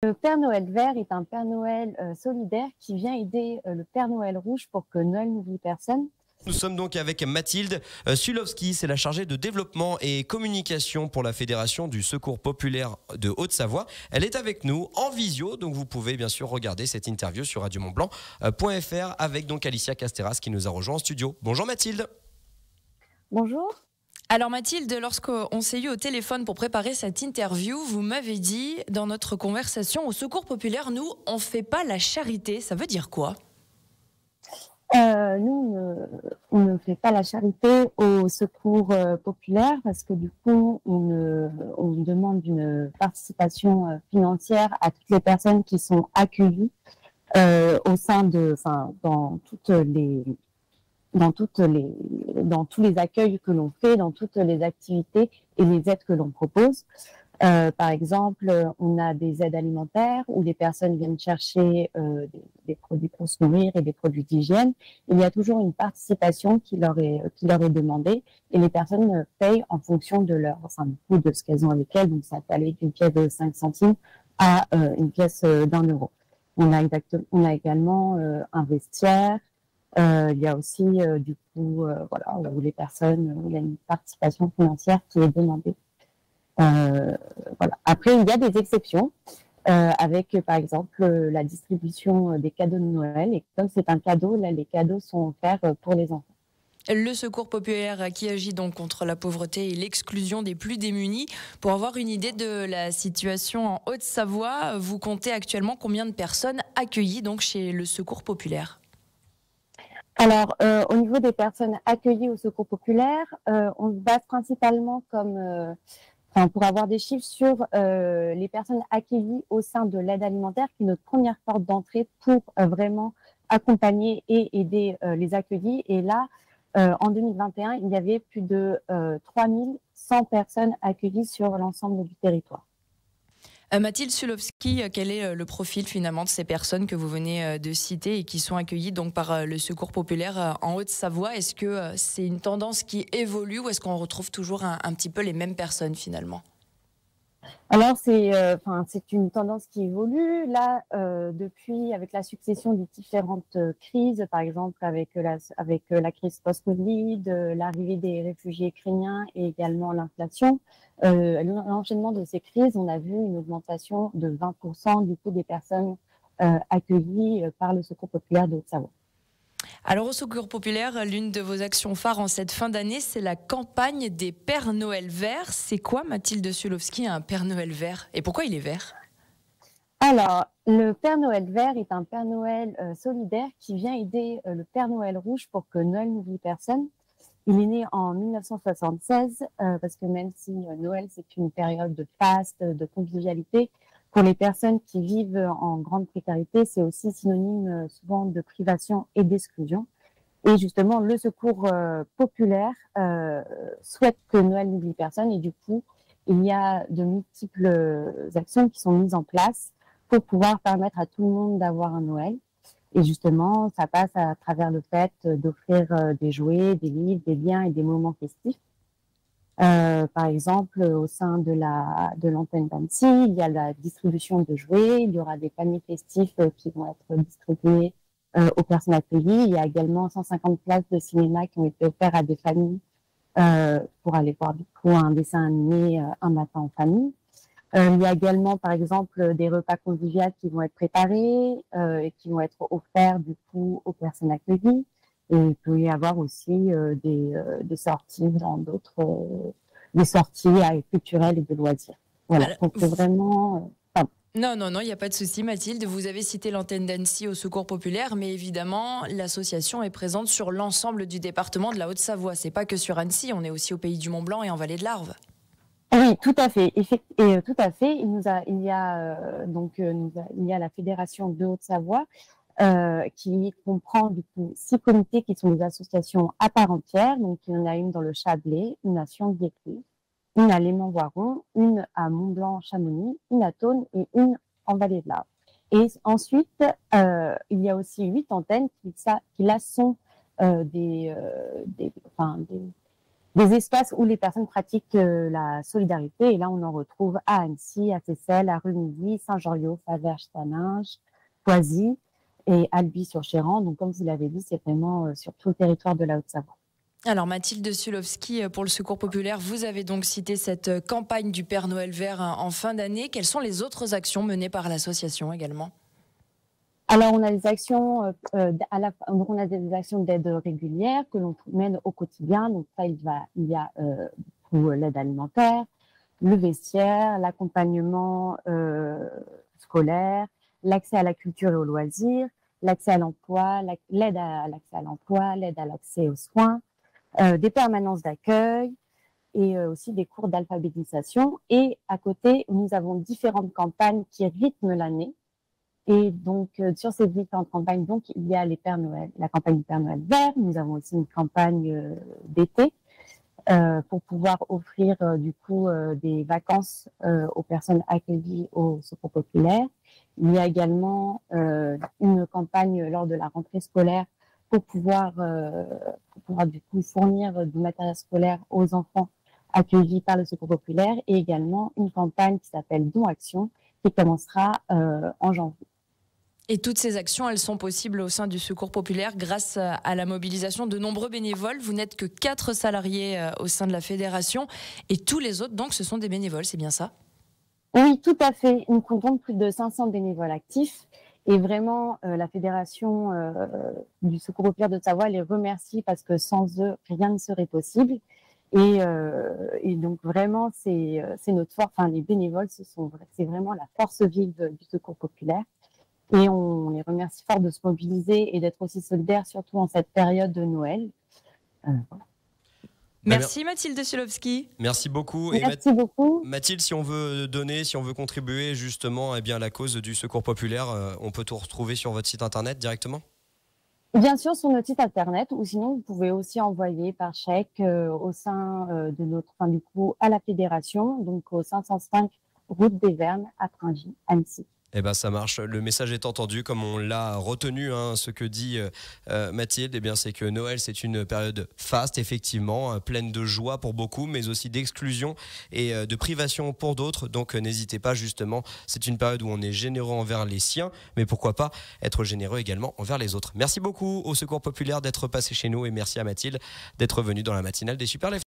Le Père Noël vert est un Père Noël solidaire qui vient aider le Père Noël rouge pour que Noël n'oublie personne. Nous sommes donc avec Mathilde Sulowski, c'est la chargée de développement et communication pour la Fédération du Secours Populaire de Haute-Savoie. Elle est avec nous en visio, donc vous pouvez bien sûr regarder cette interview sur radiomontblanc.fr avec donc Alicia Casteras qui nous a rejoint en studio. Bonjour Mathilde. Bonjour. Alors Mathilde, lorsqu'on s'est eu au téléphone pour préparer cette interview, vous m'avez dit dans notre conversation, au Secours Populaire, nous, on ne fait pas la charité. Ça veut dire quoi ? On ne fait pas la charité au Secours populaire parce que du coup, on demande une participation financière à toutes les personnes qui sont accueillies au sein de, enfin, dans tous les accueils que l'on fait, dans toutes les activités et les aides que l'on propose. Par exemple, on a des aides alimentaires où les personnes viennent chercher des produits pour se nourrir et des produits d'hygiène. Il y a toujours une participation qui leur est demandée et les personnes payent en fonction de du coût de ce qu'elles ont avec elles. Donc, ça peut aller d'une pièce de 5 centimes à une pièce d'1 euro. On a également un vestiaire. Il y a aussi du coup, où les personnes, où il y a une participation financière qui est demandée. Voilà. Après, il y a des exceptions avec, par exemple, la distribution des cadeaux de Noël. Et comme c'est un cadeau, là, les cadeaux sont offerts pour les enfants. Le Secours Populaire qui agit donc contre la pauvreté et l'exclusion des plus démunis. Pour avoir une idée de la situation en Haute-Savoie, vous comptez actuellement combien de personnes accueillies donc chez le Secours Populaire ? Alors, au niveau des personnes accueillies au Secours Populaire, on se base principalement pour avoir des chiffres sur les personnes accueillies au sein de l'aide alimentaire, qui est notre première porte d'entrée pour vraiment accompagner et aider les accueillis. Et là, en 2021, il y avait plus de 3100 personnes accueillies sur l'ensemble du territoire. Mathilde Sulowski, quel est le profil finalement de ces personnes que vous venez de citer et qui sont accueillies donc par le Secours Populaire en Haute-Savoie ? Est-ce que c'est une tendance qui évolue ou est-ce qu'on retrouve toujours un petit peu les mêmes personnes finalement ? Alors c'est une tendance qui évolue là depuis avec la succession des différentes crises, par exemple avec la crise post-Covid, l'arrivée des réfugiés ukrainiens et également l'inflation. L'enchaînement de ces crises, on a vu une augmentation de 20% du coup des personnes accueillies par le Secours populaire de Haute-Savoie. Alors au Secours Populaire, l'une de vos actions phares en cette fin d'année, c'est la campagne des Pères Noël verts. C'est quoi, Mathilde Sulowski, un Père Noël vert et pourquoi il est vert ? Alors, le Père Noël vert est un Père Noël solidaire qui vient aider le Père Noël rouge pour que Noël n'oublie personne. Il est né en 1976 parce que même si Noël c'est une période de faste, de convivialité, pour les personnes qui vivent en grande précarité, c'est aussi synonyme souvent de privation et d'exclusion. Et justement, le Secours populaire souhaite que Noël n'oublie personne et du coup, il y a de multiples actions qui sont mises en place pour pouvoir permettre à tout le monde d'avoir un Noël. Et justement, ça passe à travers le fait d'offrir des jouets, des livres, des liens et des moments festifs. Par exemple, au sein de l'antenne d'Annecy, il y a la distribution de jouets, il y aura des paniers festifs qui vont être distribués aux personnes accueillies. Il y a également 150 places de cinéma qui ont été offertes à des familles pour aller voir du coup un dessin animé un matin en famille. Il y a également, par exemple, des repas conviviaux qui vont être préparés et qui vont être offerts du coup aux personnes accueillies. Et il peut y avoir aussi des sorties dans des sorties culturelles et de loisirs. Voilà. Alors, donc c'est vraiment. Non, il n'y a pas de souci, Mathilde. Vous avez cité l'antenne d'Annecy au Secours Populaire, mais évidemment, l'association est présente sur l'ensemble du département de la Haute-Savoie. C'est pas que sur Annecy, on est aussi au pays du Mont-Blanc et en Vallée de l'Arve. Oui, tout à fait. Tout à fait. Il y a la Fédération de Haute-Savoie qui comprend du coup 6 comités qui sont des associations à part entière. Donc, il y en a une dans le Chablais, une à Sion-Guécluse, une à Léman-Voiron, une à Mont-Blanc-Chamonix, une à Thônes et une en Vallée de l'Arve. Et ensuite, il y a aussi 8 antennes qui là sont des espaces où les personnes pratiquent la solidarité. Et là, on en retrouve à Annecy, à Seyssel, à Rumilly, Saint-Joriot, Faverges-Taninges, Poisy et Albi-sur-Chéran. Donc, comme vous l'avez dit, c'est vraiment sur tout le territoire de la Haute-Savoie. Alors Mathilde Sulowski, pour le Secours populaire, vous avez donc cité cette campagne du Père Noël vert en fin d'année. Quelles sont les autres actions menées par l'association également ? Alors, on a des actions, donc on a des actions d'aide régulière que l'on mène au quotidien. Donc, ça, il y a pour l'aide alimentaire, le vestiaire, l'accompagnement scolaire, l'accès à la culture et aux loisirs, l'accès à l'emploi, l'aide à l'accès à l'emploi, l'aide à l'accès aux soins, des permanences d'accueil et aussi des cours d'alphabétisation. Et à côté, nous avons différentes campagnes qui rythment l'année. Et donc, sur ces différentes campagnes, donc, il y a les Pères Noël, la campagne du Père Noël vert. Nous avons aussi une campagne d'été pour pouvoir offrir du coup des vacances aux personnes accueillies au Secours populaire. Il y a également une campagne lors de la rentrée scolaire pour pouvoir du coup fournir du matériel scolaire aux enfants accueillis par le Secours populaire, et également une campagne qui s'appelle Don Action qui commencera en janvier. Et toutes ces actions, elles sont possibles au sein du Secours populaire grâce à la mobilisation de nombreux bénévoles. Vous n'êtes que 4 salariés au sein de la fédération et tous les autres, donc, ce sont des bénévoles, c'est bien ça ? Oui, tout à fait. Nous comptons plus de 500 bénévoles actifs et vraiment, la fédération du Secours populaire de Savoie les remercie parce que sans eux, rien ne serait possible. Et donc vraiment, c'est notre force. Enfin, les bénévoles, c'est vraiment la force vive du Secours populaire. Et on les remercie fort de se mobiliser et d'être aussi solidaires, surtout en cette période de Noël. Voilà. Merci Mathilde Sulowski. Merci beaucoup. Merci beaucoup. Mathilde, si on veut donner, si on veut contribuer justement à la cause du Secours populaire, on peut tout retrouver sur votre site internet directement ? Bien sûr, sur notre site internet, ou sinon vous pouvez aussi envoyer par chèque au sein de notre, du coup, à la fédération, donc au 505 route des Vernes à Tringis, Annecy. Eh ben ça marche, le message est entendu comme on l'a retenu, ce que dit Mathilde, eh bien c'est que Noël c'est une période faste effectivement, pleine de joie pour beaucoup mais aussi d'exclusion et de privation pour d'autres, donc n'hésitez pas justement, c'est une période où on est généreux envers les siens mais pourquoi pas être généreux également envers les autres. Merci beaucoup au Secours populaire d'être passé chez nous et merci à Mathilde d'être venue dans la matinale des Super Leftos.